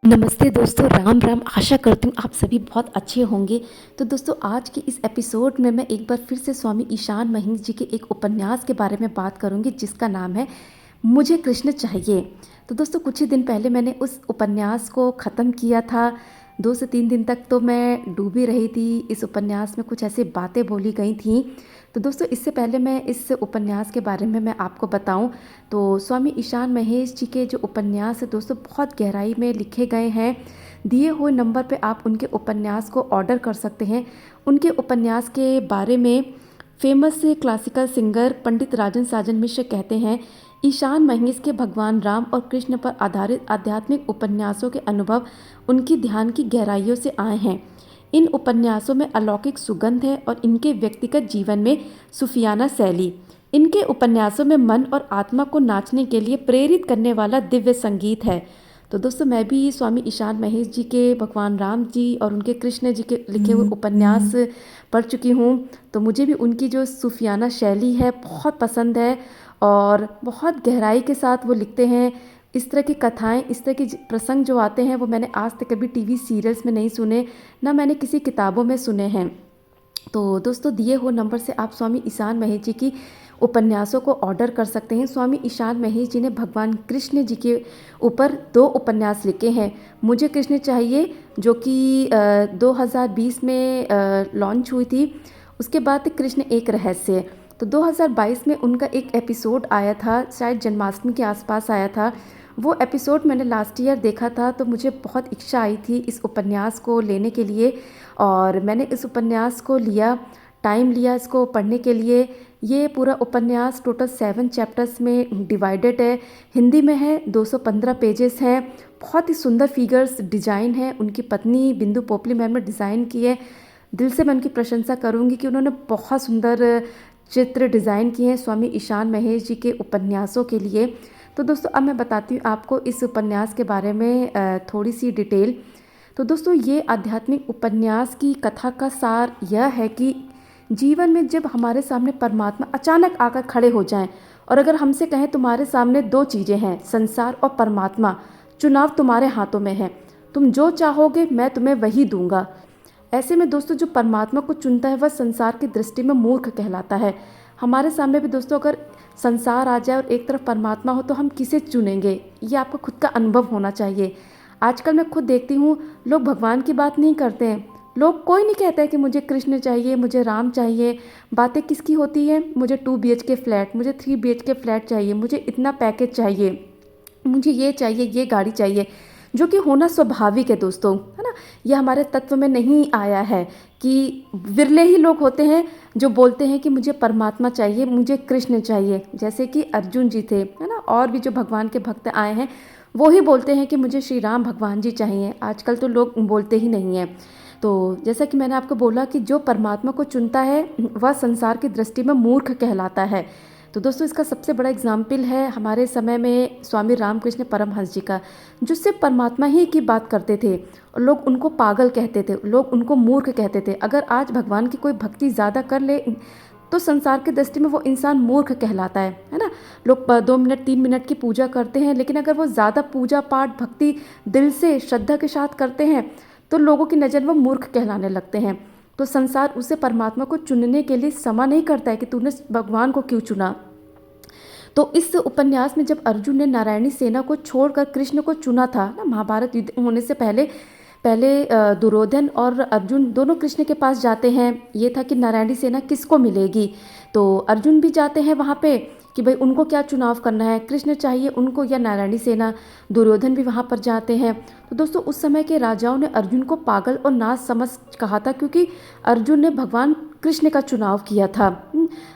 नमस्ते दोस्तों, राम राम। आशा करती हूँ आप सभी बहुत अच्छे होंगे। तो दोस्तों, आज के इस एपिसोड में मैं एक बार फिर से स्वामी ईशान महेश जी के एक उपन्यास के बारे में बात करूँगी, जिसका नाम है मुझे कृष्ण चाहिए। तो दोस्तों, कुछ ही दिन पहले मैंने उस उपन्यास को ख़त्म किया था। 2 से 3 दिन तक तो मैं डूबी रही थी। इस उपन्यास में कुछ ऐसी बातें बोली गई थीं। तो दोस्तों, इससे पहले मैं इस उपन्यास के बारे में मैं आपको बताऊं, तो स्वामी ईशान महेश जी के जो उपन्यास है दोस्तों, बहुत गहराई में लिखे गए हैं। दिए हुए नंबर पे आप उनके उपन्यास को ऑर्डर कर सकते हैं। उनके उपन्यास के बारे में फेमस क्लासिकल सिंगर पंडित राजन साजन मिश्र कहते हैं, ईशान महेश के भगवान राम और कृष्ण पर आधारित आध्यात्मिक उपन्यासों के अनुभव उनकी ध्यान की गहराइयों से आए हैं। इन उपन्यासों में अलौकिक सुगंध है और इनके व्यक्तिगत जीवन में सूफियाना शैली। इनके उपन्यासों में मन और आत्मा को नाचने के लिए प्रेरित करने वाला दिव्य संगीत है। तो दोस्तों, मैं भी स्वामी ईशान महेश जी के भगवान राम जी और उनके कृष्ण जी के लिखे हुए उपन्यास पढ़ चुकी हूँ। तो मुझे भी उनकी जो सूफियाना शैली है बहुत पसंद है और बहुत गहराई के साथ वो लिखते हैं। इस तरह की कथाएं, इस तरह के प्रसंग जो आते हैं वो मैंने आज तक कभी टीवी सीरियल्स में नहीं सुने, ना मैंने किसी किताबों में सुने हैं। तो दोस्तों, दिए हुए नंबर से आप स्वामी ईशान महेश जी की उपन्यासों को ऑर्डर कर सकते हैं। स्वामी ईशान महेश जी ने भगवान कृष्ण जी के ऊपर 2 उपन्यास लिखे हैं। मुझे कृष्ण चाहिए, जो कि 2020 में लॉन्च हुई थी। उसके बाद कृष्ण एक रहस्य। तो 2022 में उनका एक एपिसोड आया था, शायद जन्माष्टमी के आसपास आया था। वो एपिसोड मैंने लास्ट ईयर देखा था, तो मुझे बहुत इच्छा आई थी इस उपन्यास को लेने के लिए और मैंने इस उपन्यास को लिया, टाइम लिया इसको पढ़ने के लिए। ये पूरा उपन्यास टोटल 7 चैप्टर्स में डिवाइडेड है। हिंदी में है, 215 पेजेस हैं। बहुत ही सुंदर फिगर्स डिज़ाइन है उनकी पत्नी बिंदु पोपली मैम ने डिज़ाइन की है। दिल से मैं उनकी प्रशंसा करूंगी कि उन्होंने बहुत सुंदर चित्र डिज़ाइन किए हैं स्वामी ईशान महेश जी के उपन्यासों के लिए। तो दोस्तों, अब मैं बताती हूँ आपको इस उपन्यास के बारे में थोड़ी सी डिटेल। तो दोस्तों, ये आध्यात्मिक उपन्यास की कथा का सार यह है कि जीवन में जब हमारे सामने परमात्मा अचानक आकर खड़े हो जाएं और अगर हमसे कहें तुम्हारे सामने 2 चीज़ें हैं, संसार और परमात्मा, चुनाव तुम्हारे हाथों में है, तुम जो चाहोगे मैं तुम्हें वही दूंगा। ऐसे में दोस्तों, जो परमात्मा को चुनता है वह संसार की दृष्टि में मूर्ख कहलाता है। हमारे सामने भी दोस्तों अगर संसार आ जाए और एक तरफ परमात्मा हो तो हम किसे चुनेंगे, ये आपका खुद का अनुभव होना चाहिए। आजकल मैं खुद देखती हूँ, लोग भगवान की बात नहीं करते हैं। लोग कोई नहीं कहता है कि मुझे कृष्ण चाहिए, मुझे राम चाहिए। बातें किसकी होती है, मुझे 2 BHK फ्लैट, मुझे 3 BHK फ्लैट चाहिए, मुझे इतना पैकेज चाहिए, मुझे ये चाहिए, ये गाड़ी चाहिए, जो कि होना स्वाभाविक है दोस्तों, है ना। यह हमारे तत्व में नहीं आया है कि विरले ही लोग होते हैं जो बोलते हैं कि मुझे परमात्मा चाहिए, मुझे कृष्ण चाहिए। जैसे कि अर्जुन जी थे, है ना, और भी जो भगवान के भक्त आए हैं वो ही बोलते हैं कि मुझे श्री राम भगवान जी चाहिए। आजकल तो लोग बोलते ही नहीं हैं। तो जैसा कि मैंने आपको बोला कि जो परमात्मा को चुनता है वह संसार की दृष्टि में मूर्ख कहलाता है। तो दोस्तों, इसका सबसे बड़ा एग्जाम्पल है हमारे समय में स्वामी रामकृष्ण परमहंस जी का, जो सिर्फ परमात्मा ही की बात करते थे और लोग उनको पागल कहते थे, लोग उनको मूर्ख कहते थे। अगर आज भगवान की कोई भक्ति ज़्यादा कर ले तो संसार की दृष्टि में वो इंसान मूर्ख कहलाता है ना। लोग 2 मिनट 3 मिनट की पूजा करते हैं, लेकिन अगर वो ज़्यादा पूजा पाठ भक्ति दिल से श्रद्धा के साथ करते हैं तो लोगों की नज़र वो मूर्ख कहलाने लगते हैं। तो संसार उसे परमात्मा को चुनने के लिए क्षमा नहीं करता है कि तूने भगवान को क्यों चुना। तो इस उपन्यास में जब अर्जुन ने नारायणी सेना को छोड़कर कृष्ण को चुना था ना, महाभारत युद्ध होने से पहले पहले दुर्योधन और अर्जुन दोनों कृष्ण के पास जाते हैं। ये था कि नारायणी सेना किसको मिलेगी। तो अर्जुन भी जाते हैं वहाँ पे कि भाई उनको क्या चुनाव करना है, कृष्ण चाहिए उनको या नारायणी सेना। दुर्योधन भी वहाँ पर जाते हैं। तो दोस्तों, उस समय के राजाओं ने अर्जुन को पागल और नास समझ कहा था, क्योंकि अर्जुन ने भगवान कृष्ण का चुनाव किया था।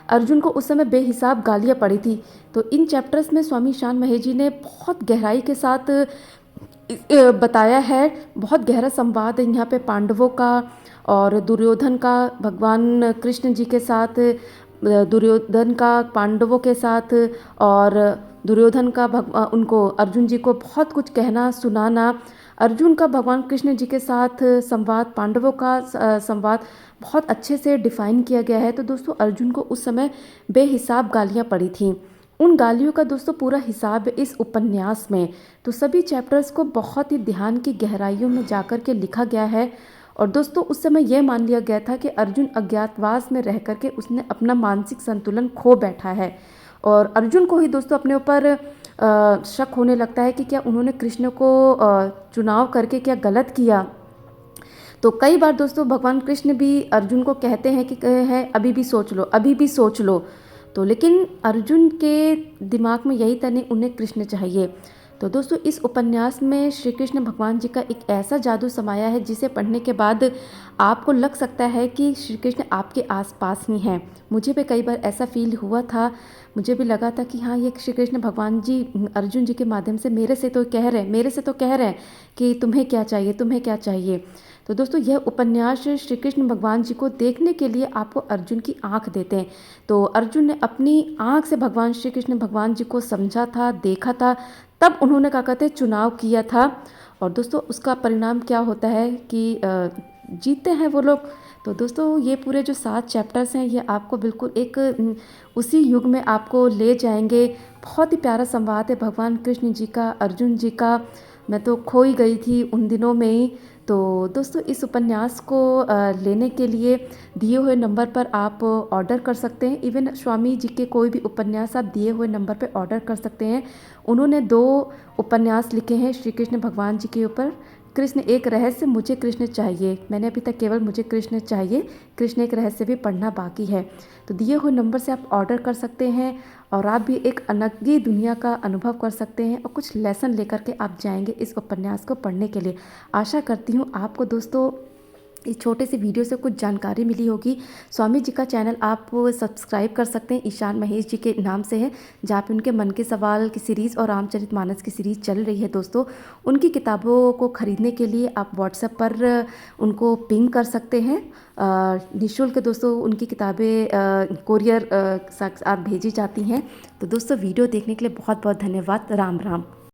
अर्जुन को उस समय बेहिसाब गालियाँ पड़ी थी। तो इन चैप्टर्स में स्वामी ईशान महेश जी ने बहुत गहराई के साथ बताया है। बहुत गहरा संवाद है यहाँ पे पांडवों का और दुर्योधन का भगवान कृष्ण जी के साथ, दुर्योधन का पांडवों के साथ, और दुर्योधन का उनको अर्जुन जी को बहुत कुछ कहना सुनाना। अर्जुन का भगवान कृष्ण जी के साथ संवाद, पांडवों का संवाद बहुत अच्छे से डिफाइन किया गया है। तो दोस्तों, अर्जुन को उस समय बेहिसाब गालियाँ पड़ी थीं। उन गालियों का दोस्तों पूरा हिसाब है इस उपन्यास में। तो सभी चैप्टर्स को बहुत ही ध्यान की गहराइयों में जाकर के लिखा गया है। और दोस्तों उस समय यह मान लिया गया था कि अर्जुन अज्ञातवास में रह करके उसने अपना मानसिक संतुलन खो बैठा है। और अर्जुन को ही दोस्तों अपने ऊपर शक होने लगता है कि क्या उन्होंने कृष्ण को चुनाव करके क्या गलत किया। तो कई बार दोस्तों भगवान कृष्ण भी अर्जुन को कहते हैं कि है अभी भी सोच लो, अभी भी सोच लो। तो लेकिन अर्जुन के दिमाग में यही था नहीं, उन्हें कृष्ण चाहिए। तो दोस्तों इस उपन्यास में श्री कृष्ण भगवान जी का एक ऐसा जादू समाया है जिसे पढ़ने के बाद आपको लग सकता है कि श्री कृष्ण आपके आसपास ही हैं। मुझे भी कई बार ऐसा फील हुआ था। मुझे भी लगा था कि हाँ, ये श्री कृष्ण भगवान जी अर्जुन जी के माध्यम से मेरे से तो कह रहे हैं कि तुम्हें क्या चाहिए, तुम्हें क्या चाहिए। तो दोस्तों यह उपन्यास श्री कृष्ण भगवान जी को देखने के लिए आपको अर्जुन की आंख देते हैं। तो अर्जुन ने अपनी आंख से भगवान श्री कृष्ण भगवान जी को समझा था, देखा था, तब उन्होंने क्या कहते हैं चुनाव किया था। और दोस्तों उसका परिणाम क्या होता है कि जीतते हैं वो लोग। तो दोस्तों ये पूरे जो 7 चैप्टर्स हैं ये आपको बिल्कुल एक उसी युग में आपको ले जाएंगे। बहुत ही प्यारा संवाद है भगवान कृष्ण जी का, अर्जुन जी का। मैं तो खो ही गई थी उन दिनों में ही। तो दोस्तों इस उपन्यास को लेने के लिए दिए हुए नंबर पर आप ऑर्डर कर सकते हैं। इवन स्वामी जी के कोई भी उपन्यास आप दिए हुए नंबर पर ऑर्डर कर सकते हैं। उन्होंने 2 उपन्यास लिखे हैं श्री कृष्ण भगवान जी के ऊपर। कृष्ण एक रहस्य, मुझे कृष्ण चाहिए। मैंने अभी तक केवल मुझे कृष्ण चाहिए, कृष्ण एक रहस्य भी पढ़ना बाकी है। तो दिए हुए नंबर से आप ऑर्डर कर सकते हैं और आप भी एक अलग ही दुनिया का अनुभव कर सकते हैं और कुछ लेसन लेकर के आप जाएंगे इस उपन्यास को पढ़ने के लिए। आशा करती हूँ आपको दोस्तों इस छोटे से वीडियो से कुछ जानकारी मिली होगी। स्वामी जी का चैनल आप सब्सक्राइब कर सकते हैं, ईशान महेश जी के नाम से है, जहाँ पे उनके मन के सवाल की सीरीज़ और रामचरितमानस की सीरीज़ चल रही है। दोस्तों उनकी किताबों को ख़रीदने के लिए आप व्हाट्सएप पर उनको पिंग कर सकते हैं। निःशुल्क दोस्तों उनकी किताबें कोरियर साथ भेजी जाती हैं। तो दोस्तों वीडियो देखने के लिए बहुत बहुत धन्यवाद। राम राम।